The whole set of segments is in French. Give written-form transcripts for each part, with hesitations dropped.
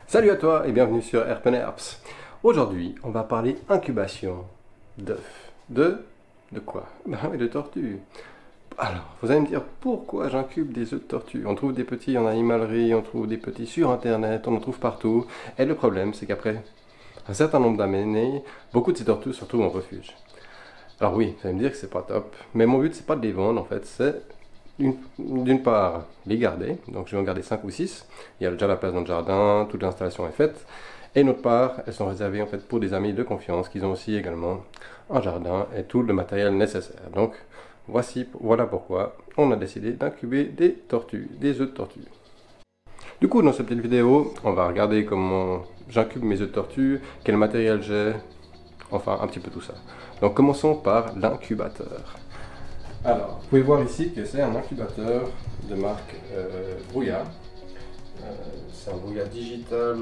Salut à toi et bienvenue sur Herpenherps. Aujourd'hui, on va parler incubation d'œufs. De quoi? Ben oui, de tortues. Alors, vous allez me dire pourquoi j'incube des œufs de tortue. On trouve des petits en animalerie, on trouve des petits sur internet, on en trouve partout. Et le problème, c'est qu'après un certain nombre d'années, beaucoup de ces tortues se retrouvent en refuge. Alors oui, vous allez me dire que c'est pas top, mais mon but c'est pas de les vendre en fait, c'est d'une part les garder, donc je vais en garder 5 ou 6, il y a déjà la place dans le jardin, toute l'installation est faite, et d'autre part, elles sont réservées en fait pour des amis de confiance qui ont aussi également un jardin et tout le matériel nécessaire. Donc voilà pourquoi on a décidé d'incuber des tortues, des œufs de tortue. Du coup, dans cette petite vidéo, on va regarder comment j'incube mes œufs de tortue, quel matériel j'ai, enfin un petit peu tout ça. Donc commençons par l'incubateur. Alors, vous pouvez voir ici que c'est un incubateur de marque Brouillard. C'est un Brouillard digital,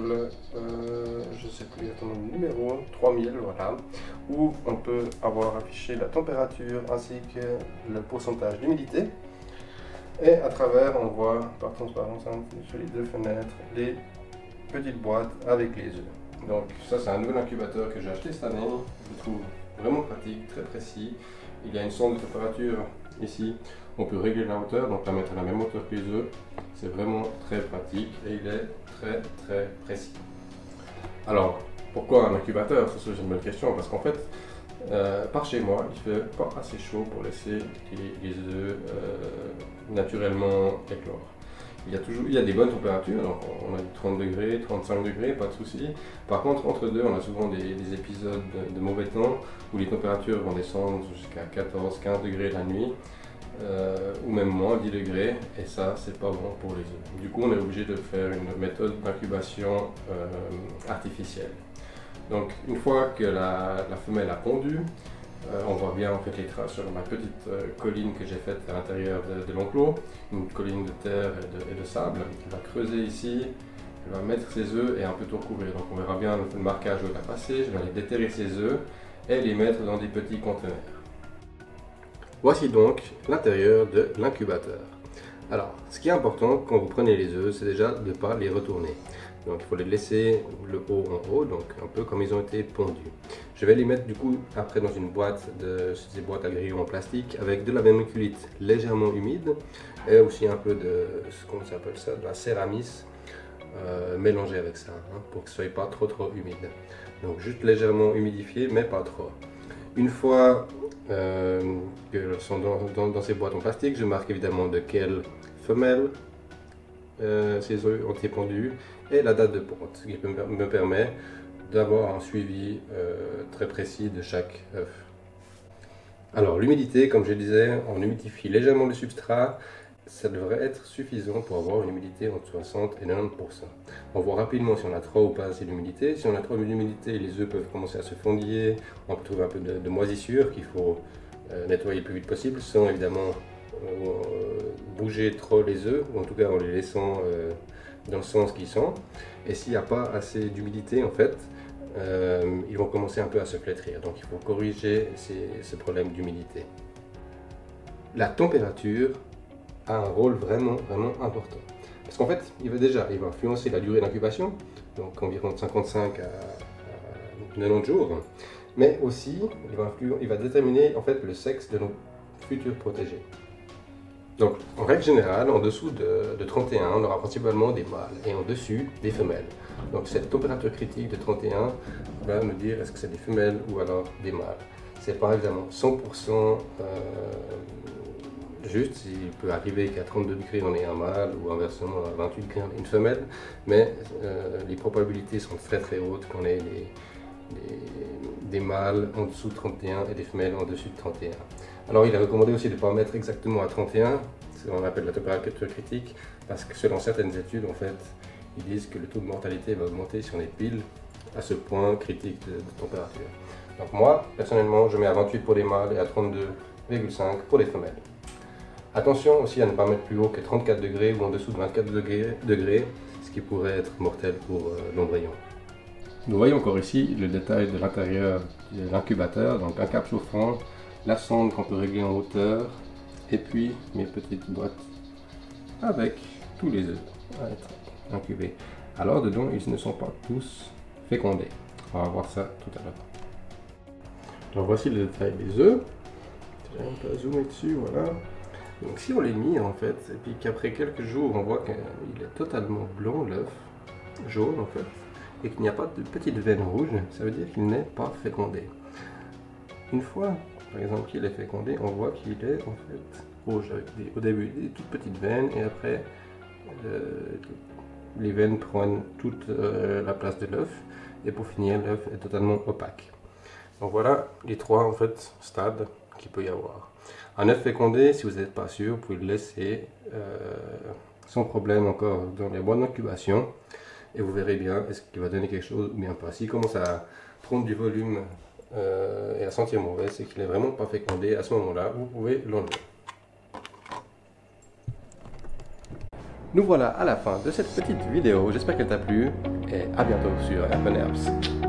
je ne sais plus exactement le numéro, 3000, voilà, où on peut avoir affiché la température ainsi que le pourcentage d'humidité. Et à travers, on voit par transparence sur les deux fenêtres les petites boîtes avec les œufs. Donc ça, c'est un nouvel incubateur que j'ai acheté cette année. Je le trouve vraiment pratique, très précis. Il y a une sonde de température ici. On peut régler la hauteur, donc la mettre à la même hauteur que les œufs. C'est vraiment très pratique et il est très précis. Alors, pourquoi un incubateur? C'est une bonne question parce qu'en fait, par chez moi, il fait pas assez chaud pour laisser les œufs naturellement éclore. Il y a des bonnes températures, donc on a 30 degrés, 35 degrés, pas de souci. Par contre, entre deux, on a souvent des épisodes de mauvais temps où les températures vont descendre jusqu'à 14, 15 degrés la nuit, ou même moins 10 degrés, et ça, c'est pas bon pour les œufs. Du coup, on est obligé de faire une méthode d'incubation artificielle. Donc, une fois que la femelle a pondu, on voit bien en fait les traces sur ma petite colline que j'ai faite à l'intérieur de l'enclos, une colline de terre et de sable. Elle va creuser ici, elle va mettre ses œufs et un peu tout recouvrir. Donc on verra bien le marquage où elle a passé. Je vais aller déterrer ses œufs et les mettre dans des petits conteneurs. Voici donc l'intérieur de l'incubateur. Alors, ce qui est important quand vous prenez les œufs, c'est déjà de ne pas les retourner. Donc il faut les laisser le haut en haut, donc un peu comme ils ont été pondus. Je vais les mettre du coup après dans une boîte, ces boîtes à grillons en plastique avec de la vermiculite légèrement humide et aussi un peu de ce qu'on appelle ça, de la céramis mélangée avec ça, pour que ce ne soit pas trop humide. Donc juste légèrement humidifié mais pas trop. Une fois que sont dans ces boîtes en plastique, je marque évidemment de quelle femelle ces œufs ont été pondus et la date de ponte, ce qui me permet d'avoir un suivi très précis de chaque œuf. Alors l'humidité, comme je disais, on humidifie légèrement le substrat. Ça devrait être suffisant pour avoir une humidité entre 60 et 90%. On voit rapidement si on a trop ou pas assez d'humidité. Si on a trop d'humidité, les œufs peuvent commencer à se fondiller. On peut trouver un peu de moisissure qu'il faut nettoyer le plus vite possible, sans évidemment bouger trop les œufs, ou en tout cas en les laissant dans le sens qu'ils sont. Et s'il n'y a pas assez d'humidité, en fait, ils vont commencer un peu à se flétrir. Donc il faut corriger ce problème d'humidité. La température a un rôle vraiment important. Parce qu'en fait, il va influencer la durée d'incubation, donc environ de 55 à 90 jours, mais aussi il va déterminer en fait le sexe de nos futurs protégés. Donc en règle générale, en dessous de 31, on aura principalement des mâles et en dessus des femelles. Donc cette température critique de 31 va nous dire est-ce que c'est des femelles ou alors des mâles. C'est pas évidemment 100% juste, il peut arriver qu'à 32 degrés on ait un mâle ou inversement à 28 degrés on ait une femelle, mais les probabilités sont très hautes qu'on ait des mâles en dessous de 31 et des femelles en dessus de 31. Alors il est recommandé aussi de ne pas mettre exactement à 31, c'est ce qu'on appelle la température critique, parce que selon certaines études en fait, ils disent que le taux de mortalité va augmenter si on est pile à ce point critique de température. Donc moi, personnellement, je mets à 28 pour les mâles et à 32,5 pour les femelles. Attention aussi à ne pas mettre plus haut que 34 degrés ou en dessous de 24 degrés, ce qui pourrait être mortel pour l'embryon. Nous voyons encore ici le détail de l'intérieur de l'incubateur, donc un cap chauffant, la sonde qu'on peut régler en hauteur, et puis mes petites boîtes avec tous les œufs à être incubés. alors dedans ils ne sont pas tous fécondés. On va voir ça tout à l'heure. Donc voici le détail des œufs. On peut zoomer dessus, voilà. Donc si on les mit en fait, et puis qu'après quelques jours on voit qu'il est totalement blanc l'œuf, jaune en fait, et qu'il n'y a pas de petites veines rouges, ça veut dire qu'il n'est pas fécondé. Une fois, par exemple, qu'il est fécondé, on voit qu'il est en fait rouge, avec au début des toutes petites veines, et après les veines prennent toute la place de l'œuf, et pour finir, l'œuf est totalement opaque. Donc voilà les trois en fait stades qu'il peut y avoir. Un œuf fécondé, si vous n'êtes pas sûr, vous pouvez le laisser sans problème encore dans les boîtes d'incubation, et vous verrez bien est-ce qu'il va donner quelque chose ou bien pas. S'il commence à prendre du volume et à sentir mauvais, c'est qu'il n'est vraiment pas fécondé. À ce moment-là, vous pouvez l'enlever. Nous voilà à la fin de cette petite vidéo. J'espère qu'elle t'a plu et à bientôt sur Urban Herbs.